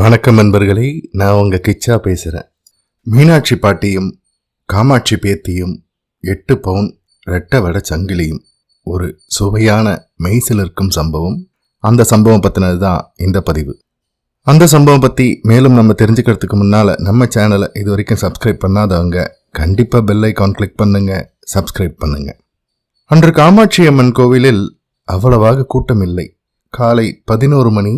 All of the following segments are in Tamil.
வணக்கம் நண்பர்களே, நான் உங்க கிச்சா பேசுகிறேன். மீனாட்சி பாட்டியும் காமாட்சி பேத்தியும் 8 பவுன் ரெட்டை வடை சங்கிலியும் ஒரு சுவையான மெய்சிலிருக்கும் சம்பவம். அந்த சம்பவம் பற்றினது தான் இந்த பதிவு. அந்த சம்பவம் பற்றி மேலும் நம்ம தெரிஞ்சுக்கிறதுக்கு முன்னால் நம்ம சேனலை இது வரைக்கும் சப்ஸ்கிரைப் பண்ணாதவங்க கண்டிப்பாக பெல் ஐகான் கிளிக் பண்ணுங்க, சப்ஸ்கிரைப் பண்ணுங்க. அன்று காமாட்சி அம்மன் கோவிலில் அவ்வளவாக கூட்டம் இல்லை. காலை 11 மணி.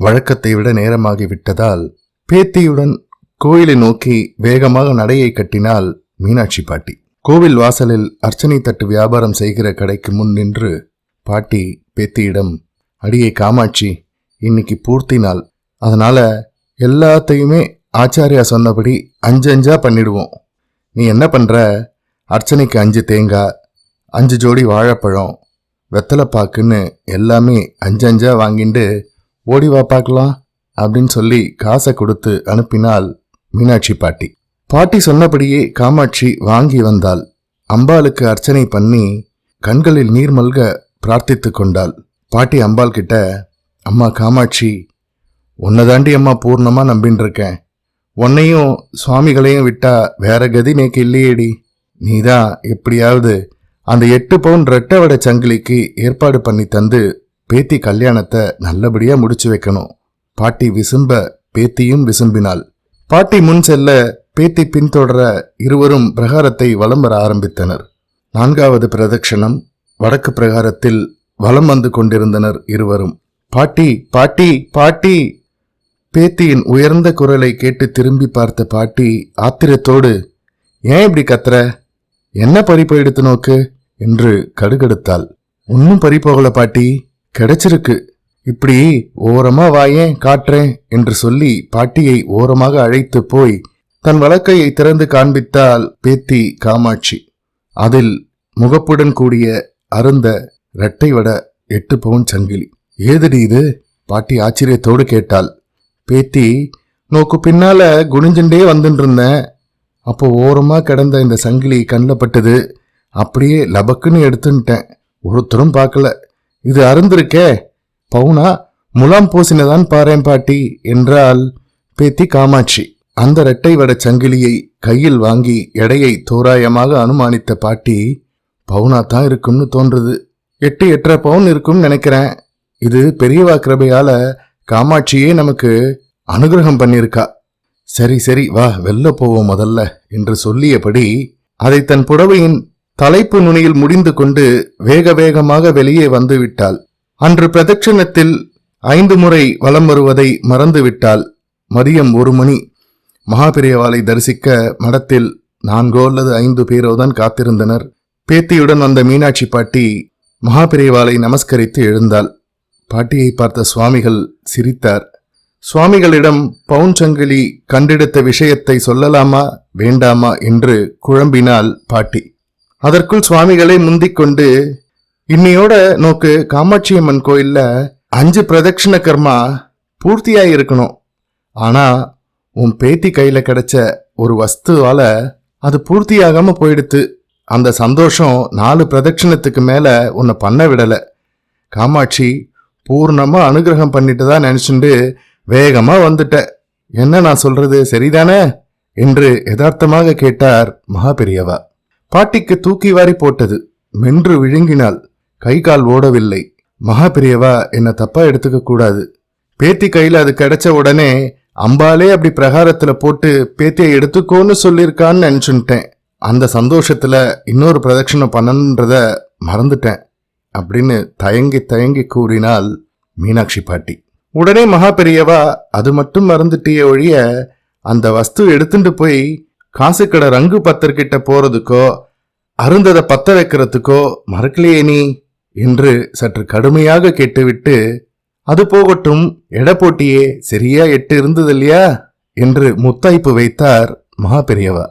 வழக்கத்தை விட நேரமாகிவிட்டதால் பேத்தியுடன் கோயிலை நோக்கி வேகமாக நடையை கட்டினாள் மீனாட்சி பாட்டி. கோவில் வாசலில் அர்ச்சனை தட்டு வியாபாரம் செய்கிற கடைக்கு முன் நின்று பாட்டி பேத்தியிடம், அடியை காமாட்சி, இன்னைக்கு பூர்த்தி நாள், அதனால எல்லாத்தையுமே ஆச்சாரியா சொன்னபடி 5 பண்ணிடுவோம். நீ என்ன பண்ற? அர்ச்சனைக்கு 5 தேங்காய், 5 ஜோடி வாழைப்பழம், வெத்தலைப்பாக்குன்னு எல்லாமே 5 வாங்கிட்டு ஓடிவா பார்க்கலாம் அப்படின்னு சொல்லி காசை கொடுத்து அனுப்பினாள் மீனாட்சி பாட்டி. பாட்டி சொன்னபடியே காமாட்சி வாங்கி வந்தாள். அம்பாளுக்கு அர்ச்சனை பண்ணி கண்களில் நீர் மல்க பிரார்த்தித்து கொண்டாள். பாட்டி அம்பாள் கிட்ட, அம்மா காமாட்சி, உன்னதாண்டி அம்மா பூர்ணமா நம்பின்னு இருக்கேன். உன்னையும் சுவாமிகளையும் விட்டா வேற கதி நேக்கு இல்லையேடி. நீதான் எப்படியாவது அந்த 8 பவுன் ரெட்டை வடை சங்கிலிக்கு ஏற்பாடு பண்ணி தந்து பேத்தி கல்யாணத்தை நல்லபடியா முடிச்சு வைக்கணும். பாட்டி விசும்ப பேத்தியும் விசும்பினாள். பாட்டி முன் செல்ல பேத்தி பின்தொடர இருவரும் பிரகாரத்தை வலம் வர ஆரம்பித்தனர். 4வது பிரதட்சணம். வடக்கு பிரகாரத்தில் வலம் வந்து கொண்டிருந்தனர் இருவரும். பாட்டி பாட்டி பாட்டி! பேத்தியின் உயர்ந்த குரலை கேட்டு திரும்பி பார்த்த பாட்டி ஆத்திரத்தோடு, ஏன் இப்படி கத்துற? என்ன பறிப்பை எடுத்து நோக்கு என்று கடுகடுத்தாள். ஒன்னும் பறிப்போகல பாட்டி, கிடைச்சிருக்கு. இப்படி ஓரமா வாயேன் காட்டுறேன் என்று சொல்லி பாட்டியை ஓரமாக அழைத்து போய் தன் வலக்கையை திறந்து காண்பித்தாள் பேத்தி காமாட்சி. அதில் முகப்புடன் கூடிய அருந்த இரட்டை வட 8 பவுன் சங்கிலி. ஏதடி இது? பாட்டி ஆச்சரியத்தோடு கேட்டாள். பேத்தி, நோக்கு பின்னால குனிஞ்சுண்டே வந்துட்டு இருந்தேன். அப்போ ஓரமா கிடந்த இந்த சங்கிலி கண்ணில் பட்டது. அப்படியே லபக்குன்னு எடுத்துட்டேன். ஒருத்தரும் பார்க்கல. இது அருந்திருக்கே, பவுனா முலாம் பூசினதான் பாரேன் பாட்டி என்றாள் பேத்தி காமாட்சி. அந்த இரட்டை வட சங்கிலியை கையில் வாங்கி எடையை தோராயமாக அனுமானித்த பாட்டி, பவுனா தான் இருக்கும்னு தோன்றுது. 8-8.5 பவுன் இருக்கும்னு நினைக்கிறேன். இது பெரியவா கிருபையால காமாட்சியே நமக்கு அனுகிரகம் பண்ணிருக்கா. சரி சரி வா, வெளில போவோம் முதல்ல என்று சொல்லியபடி அதை தன் புடவையின் தலைப்பு நுனியில் முடிந்து கொண்டு வேக வேகமாக வெளியே வந்து விட்டாள். அன்று பிரதட்சணத்தில் 5 முறை வலம் வருவதை மறந்து விட்டாள். மதியம் 1 மணி. மகாபெரியவாளை தரிசிக்க மடத்தில் 4 அல்லது 5 பேரோதான் காத்திருந்தனர். பேத்தியுடன் வந்த மீனாட்சி பாட்டி மகாபெரியவாளை நமஸ்கரித்து எழுந்தாள். பாட்டியை பார்த்த சுவாமிகள் சிரித்தார். சுவாமிகளிடம் பவுன் சங்கிலி கண்டெடுத்த விஷயத்தை சொல்லலாமா வேண்டாமா என்று குழம்பினாள் பாட்டி. அதற்குள் சுவாமிகளை முந்திக் கொண்டு, இன்னையோட நோக்கு காமாட்சி அம்மன் கோயில்ல 5 பிரதட்சிண கர்மா பூர்த்தியாயிருக்கணும். ஆனா உன் பேத்தி கையில கிடைச்ச ஒரு வஸ்துவால அது பூர்த்தியாகாம போயிடுத்து. அந்த சந்தோஷம் 4 பிரதட்சிணத்துக்கு மேல உன்னை பண்ண விடல. காமாட்சி பூர்ணமா அனுகிரகம் பண்ணிட்டு தான் நினைச்சுண்டு வேகமா வந்துட்ட. என்ன நான் சொல்றது சரிதானே என்று யதார்த்தமாக கேட்டார் மகாபெரியவா. பாட்டிக்கு தூக்கி வாரி போட்டது. மென்று விழுங்கினாள். கை கால் ஓடவில்லை. மகாபெரியவா என்ன தப்பா எடுத்துக்க கூடாது. பேத்தி கையில அது கிடைச்ச உடனே அம்பாலே அப்படி பிரகாரத்துல போட்டு பேத்தியை எடுத்துக்கோன்னு சொல்லியிருக்கான்னு நினைச்சுட்டேன். அந்த சந்தோஷத்துல இன்னொரு பிரதட்சணம் பண்ணன்றத மறந்துட்டேன் அப்படின்னு தயங்கி தயங்கி கூறினாள் மீனாட்சி பாட்டி. உடனே மகாபெரியவா, அது மட்டும் மறந்துட்டிய ஒழிய அந்த வஸ்து எடுத்துட்டு போய் காசுக்கடை ரங்கு பத்தர்கிட்ட போறதுக்கோ அருந்ததை பத்த வைக்கிறதுக்கோ மறக்கலையே நீ என்று சற்று கடுமையாக கேட்டுவிட்டு, அது போகட்டும், எடை போட்டியே சரியா 8 இருந்தது இல்லையா என்று முத்தாய்ப்பு வைத்தார் மகாபெரியவா.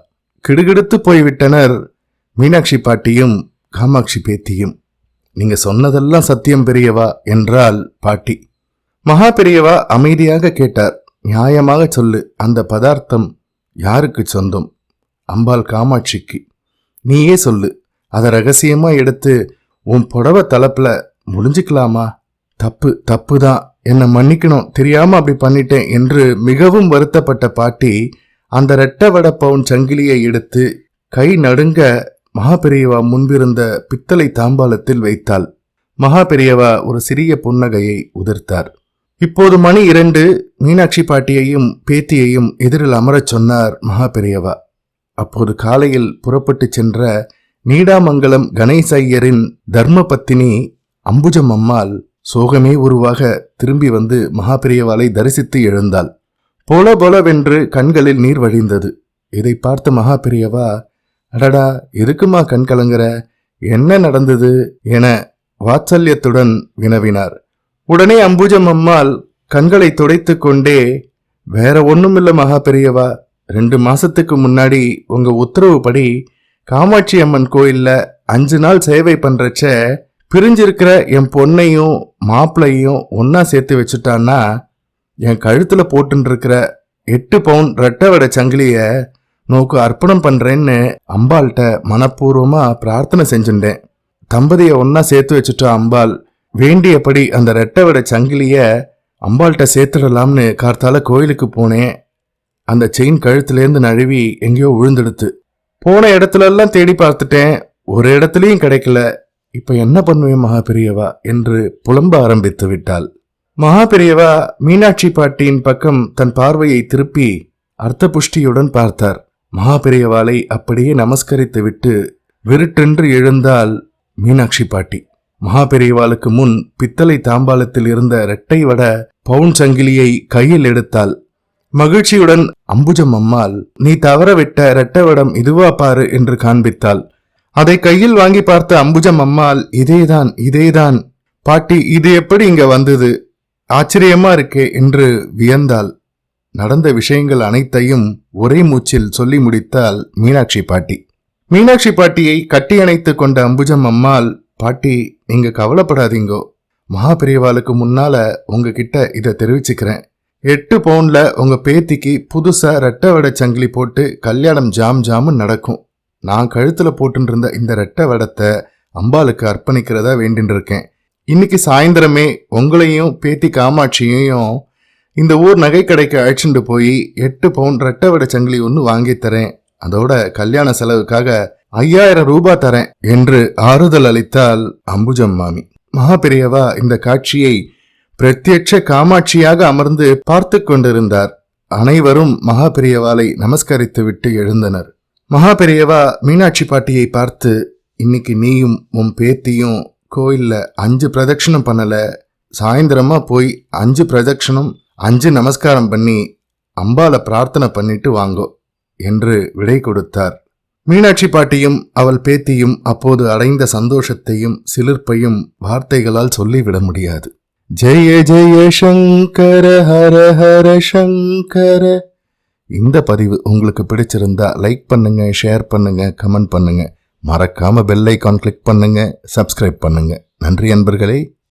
கிடுகிடுத்து போய்விட்டனர் மீனாட்சி பாட்டியும் காமாட்சி பேத்தியும். நீங்க சொன்னதெல்லாம் சத்தியம் பெரியவா என்றாள் பாட்டி. மகாபெரியவா அமைதியாக கேட்டார். நியாயமாக சொல்லு, அந்த பதார்த்தம் யாருக்கு சொந்தம்? அம்பாள் காமாட்சிக்கு. நீயே சொல்லு, அதை ரகசியமா எடுத்து உன் புடவை தலைப்புல முடிஞ்சுக்கலாமா? தப்பு தான் என்னை மன்னிக்கணும், தெரியாம அப்படி பண்ணிட்டேன் என்று மிகவும் வருத்தப்பட்ட பாட்டி அந்த ரெட்டை வடை பவுன் சங்கிலியை எடுத்து கை நடுங்க மகாபெரியவா முன்பிருந்த பித்தளை தாம்பாளத்தில் வைத்தாள். மகாபெரியவா ஒரு சிறிய புன்னகையை உதிர்த்தார். இப்போது மணி 2. மீனாட்சி பாட்டியையும் பேத்தியையும் எதிரில் அமரச் சொன்னார் மகாபெரியவா. அப்போது காலையில் புறப்பட்டு சென்ற நீடாமங்கலம் கணேசையரின் தர்மபத்தினி அம்புஜம் அம்மாள் சோகமே உருவாக திரும்பி வந்து மகாபெரியவாளை தரிசித்து எழுந்தாள். பொல பொலவென்று கண்களில் நீர் வழிந்தது. இதை பார்த்த மகாபெரியவா, அடடா, எதுக்குமா கண் கலங்குற, என்ன நடந்தது என வாத்சல்யத்துடன் வினவினார். உடனே அம்புஜம் அம்மாள் கண்களை துடைத்து கொண்டே, வேற ஒண்ணுமில்ல மகாபெரியவா, 2 மாசத்துக்கு முன்னாடி உங்க உத்தரவுப்படி காமாட்சி அம்மன் கோயில்ல 5 நாள் சேவை பண்றச்ச பிரிஞ்சிருக்கிற என் பொண்ணையும் மாப்பிள்ளையும் ஒன்னா சேர்த்து வச்சுட்டான்னா என் கழுத்துல போட்டுன்னு இருக்கிற 8 பவுன் ரெட்டை வடை சங்கிலிய நோக்கு அர்ப்பணம் பண்றேன்னு அம்பாள்கிட்ட மனப்பூர்வமா பிரார்த்தனை செஞ்சுட்டேன். தம்பதியை ஒன்னா சேர்த்து வச்சுட்டா அம்பாள், வேண்டியபடி அந்த ரெட்டை வடை சங்கிலிய அம்பாள்கிட்ட சேர்த்துடலாம்னு கார்த்தால கோயிலுக்கு போனேன். அந்த செயின் கழுத்துலேருந்து நழுவி எங்கேயோ விழுந்துடுத்து. போன இடத்துல எல்லாம் தேடி பார்த்துட்டேன், ஒரு இடத்துலயும் கிடைக்கல. இப்ப என்ன பண்ணுவேன் மகாபெரியவா என்று புலம்ப ஆரம்பித்து விட்டாள். மகாபெரியவா மீனாட்சி பாட்டியின் பக்கம் தன் பார்வையை திருப்பி அர்த்த புஷ்டியுடன் பார்த்தார். மகாபெரியவாளை அப்படியே நமஸ்கரித்து விட்டு விருட்டென்று எழுந்தாள் மீனாட்சி பாட்டி. மகாபெரியவாளுக்கு முன் பித்தளை தாம்பாளத்தில் இருந்த இரட்டை வட பவுன் சங்கிலியை கையில் எடுத்தாள். மகிழ்ச்சியுடன் அம்புஜம் அம்மாள், நீ தவற விட்ட இரட்டை வடம் இதுவா பாரு என்று காண்பித்தாள். அதை கையில் வாங்கி பார்த்த அம்புஜம் அம்மாள், இதேதான் இதேதான் பாட்டி, இது எப்படி இங்க வந்தது, ஆச்சரியமா இருக்கே என்று வியந்தாள். நடந்த விஷயங்கள் அனைத்தையும் ஒரே மூச்சில் சொல்லி முடித்தாள் மீனாட்சி பாட்டி. மீனாட்சி பாட்டியை கட்டியணைத்து கொண்ட அம்புஜம் அம்மாள், பாட்டி நீங்க கவலைப்படாதீங்கோ, மகாபெரியவாளுக்கு முன்னால உங்ககிட்ட இதை தெரிவிச்சுக்கிறேன். 8 பவுன்ல உங்க பேத்திக்கு புதுசா ரெட்டை வடை சங்கிலி போட்டு கல்யாணம் ஜாம் ஜாமுன்னு நடக்கும். நான் கழுத்துல போட்டு இருந்த இந்த ரெட்டை வடத்தை அம்பாளுக்கு அர்ப்பணிக்கிறதா வேண்டின்னு இருக்கேன். இன்னைக்கு சாயந்தரமே உங்களையும் பேத்தி காமாட்சியையும் இந்த ஊர் நகை கடைக்கு அழைச்சிட்டு போய் 8 பவுன் ரெட்டை வடை சங்கிலி ஒன்று வாங்கி தரேன். அதோட கல்யாண செலவுக்காக 5000 ரூபாய் தரேன் என்று ஆறுதல் அளித்தாள் அம்புஜம் மாமி. மகாபெரியவா இந்த காட்சியை பிரத்யட்ச காமாட்சியாக அமர்ந்து பார்த்து கொண்டிருந்தார். அனைவரும் மகாபெரியவாளை நமஸ்கரித்து விட்டு எழுந்தனர். மகாபெரியவா மீனாட்சி பாட்டியை பார்த்து, இன்னைக்கு நீயும் உன் பேத்தியும் கோயில்ல 5 பிரதட்சணம் பண்ணல, சாயந்தரமா போய் 5 பிரதட்சணம் 5 நமஸ்காரம் பண்ணி அம்பாளை பிரார்த்தனை பண்ணிட்டு வாங்கோ என்று விடை கொடுத்தார். மீனாட்சி பாட்டியும் அவள் பேத்தியும் அப்போது அடைந்த சந்தோஷத்தையும் சிலிர்ப்பையும் வார்த்தைகளால் சொல்லிவிட முடியாது. ஜெய ஜெய சங்கர ஹர ஹர சங்கர. இந்த பதிவு உங்களுக்கு பிடிச்சிருந்தா லைக் பண்ணுங்க, ஷேர் பண்ணுங்க, கமெண்ட் பண்ணுங்க. மறக்காம பெல் ஐகான் கிளிக் பண்ணுங்க, சப்ஸ்கிரைப் பண்ணுங்க. நன்றி அன்பர்களே.